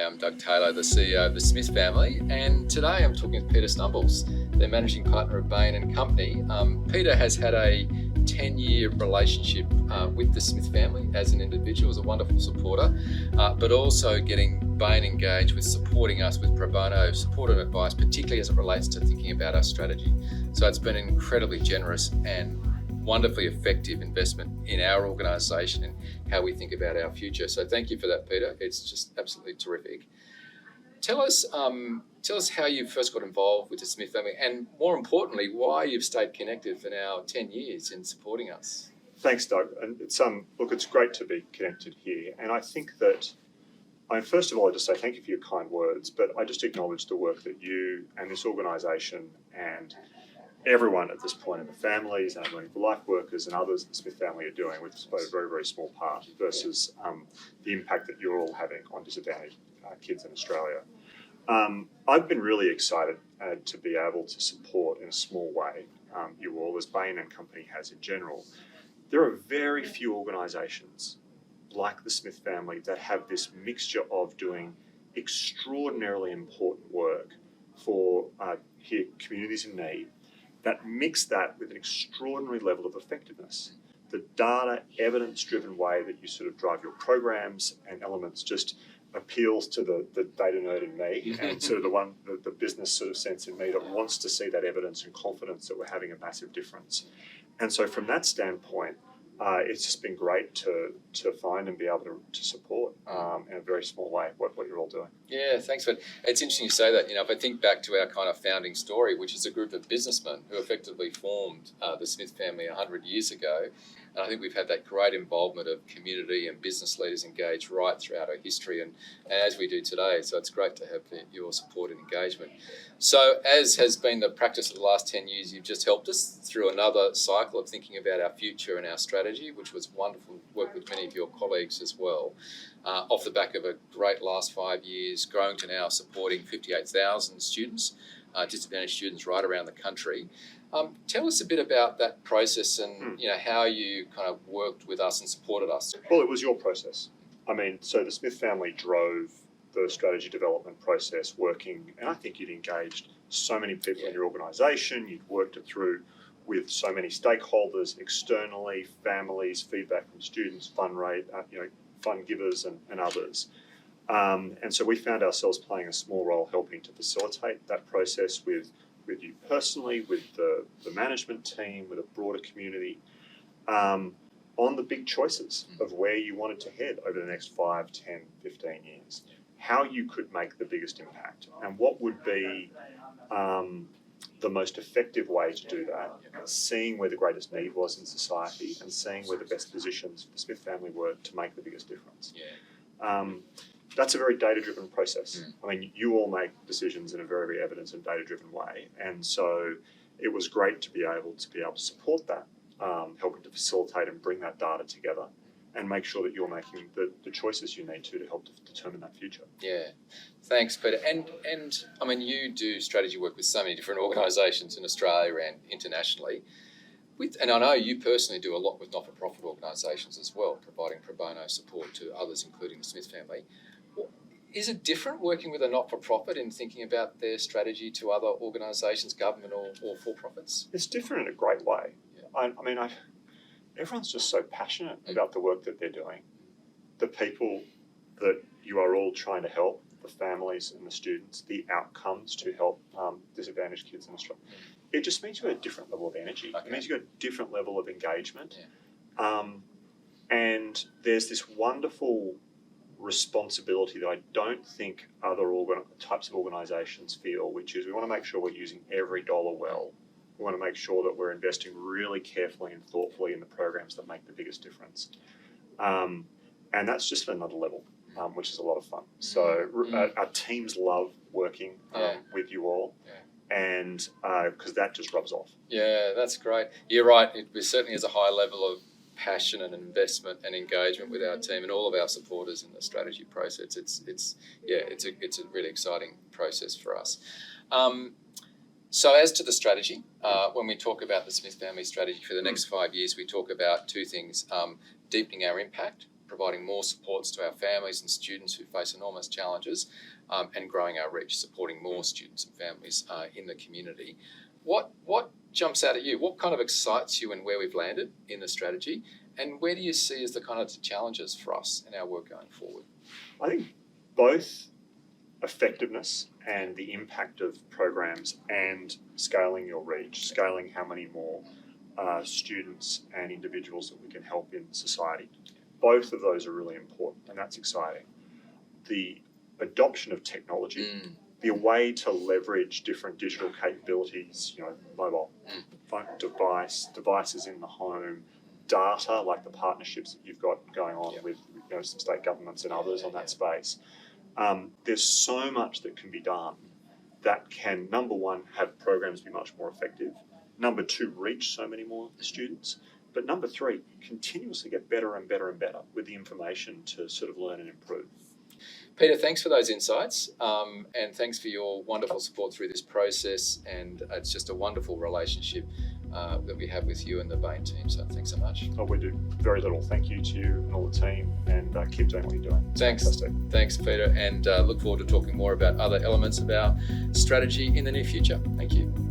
Hi, I'm Doug Taylor, the CEO of the Smith family, and today I'm talking with Peter Snubbles, the managing partner of Bain Company. Peter has had a 10-year relationship with the Smith family as an individual, as a wonderful supporter, but also getting Bain engaged with supporting us with pro bono support and advice, particularly as it relates to thinking about our strategy. So it's been an incredibly generous and wonderfully effective investment in our organisation and how we think about our future. So thank you for that, Peter. It's just absolutely terrific. Tell us how you first got involved with the Smith family, and more importantly, why you've stayed connected for now 10 years in supporting us. Thanks, Doug. And it's great to be connected here. And I think that, first of all, I just say thank you for your kind words, but I just acknowledge the work that you and this organisation and everyone at this point in the families and Learning for Life workers and others the Smith family are doing, with a very, very small part versus the impact that you're all having on disadvantaged kids in Australia. I've been really excited to be able to support in a small way you all, as Bain Company has in general. There are very few organisations like the Smith family that have this mixture of doing extraordinarily important work for communities in need, that mix that with an extraordinary level of effectiveness. The data, evidence-driven way that you sort of drive your programs and elements just appeals to the data nerd in me and sort of the business sort of sense in me that wants to see that evidence and confidence that we're having a massive difference. And so from that standpoint, it's just been great to find and be able to support in a very small way what you're all doing. Yeah, thanks for it. It's interesting you say that. If I think back to our kind of founding story, which is a group of businessmen who effectively formed the Smith family 100 years ago, and I think we've had that great involvement of community and business leaders engaged right throughout our history and as we do today. So it's great to have your support and engagement. So as has been the practice of the last 10 years, you've just helped us through another cycle of thinking about our future and our strategy, which was wonderful work with many of your colleagues as well. Off the back of a great last 5 years, growing to now supporting 58,000 students, disadvantaged students right around the country. Tell us a bit about that process and how you kind of worked with us and supported us. Well, it was your process. So the Smith family drove the strategy development process working, and I think you'd engaged so many people in your organisation, you'd worked it through with so many stakeholders externally, families, feedback from students, fund givers and others. And so we found ourselves playing a small role helping to facilitate that process with you personally, with the management team, with a broader community, on the big choices of where you wanted to head over the next 5, 10, 15 years, how you could make the biggest impact, and what would be the most effective way to do that, seeing where the greatest need was in society and seeing where the best positions for the Smith family were to make the biggest difference. That's a very data-driven process. You all make decisions in a very, very evidence and data-driven way, and so it was great to be able to support that, helping to facilitate and bring that data together and make sure that you're making the choices you need to help to determine that future. Yeah, thanks, Peter. And you do strategy work with so many different organisations in Australia and internationally. And I know you personally do a lot with not-for-profit organisations as well, providing pro bono support to others, including the Smith family. Is it different working with a not-for-profit in thinking about their strategy to other organisations, government or for-profits? It's different in a great way. Yeah. Everyone's just so passionate about the work that they're doing. The people that you are all trying to help, the families and the students, the outcomes to help disadvantaged kids in Australia. It just means you have a different level of energy. Okay. It means you've got a different level of engagement. Yeah. And there's this wonderful responsibility that I don't think other types of organisations feel, which is we want to make sure we're using every dollar well. We want to make sure that we're investing really carefully and thoughtfully in the programs that make the biggest difference. And that's just at another level, which is a lot of fun. So our teams love working with you all. Yeah. And because that just rubs off. Yeah, that's great. You're right. It certainly is a high level of passion and investment and engagement with our team and all of our supporters in the strategy process. It's a really exciting process for us. So as to the strategy, when we talk about the Smith family strategy for the next 5 years, we talk about two things: deepening our impact providing more supports to our families and students who face enormous challenges, and growing our reach, supporting more students and families in the community. What jumps out at you? What kind of excites you in where we've landed in the strategy, and where do you see as the kind of challenges for us in our work going forward? I think both effectiveness and the impact of programs and scaling your reach, scaling how many more students and individuals that we can help in society. Both of those are really important, and that's exciting. The adoption of technology, the way to leverage different digital capabilities, mobile phone devices in the home, data, like the partnerships that you've got going on with some state governments and others on that space. There's so much that can be done that can, number one, have programs be much more effective. Number two, reach so many more students. But number three, continuously get better and better and better with the information to sort of learn and improve. Peter, thanks for those insights, and thanks for your wonderful support through this process. And it's just a wonderful relationship that we have with you and the Bain team. So thanks so much. Oh, we do very little. Thank you to you and all the team, and keep doing what you're doing. It's thanks. Fantastic. Thanks, Peter, and look forward to talking more about other elements of our strategy in the near future. Thank you.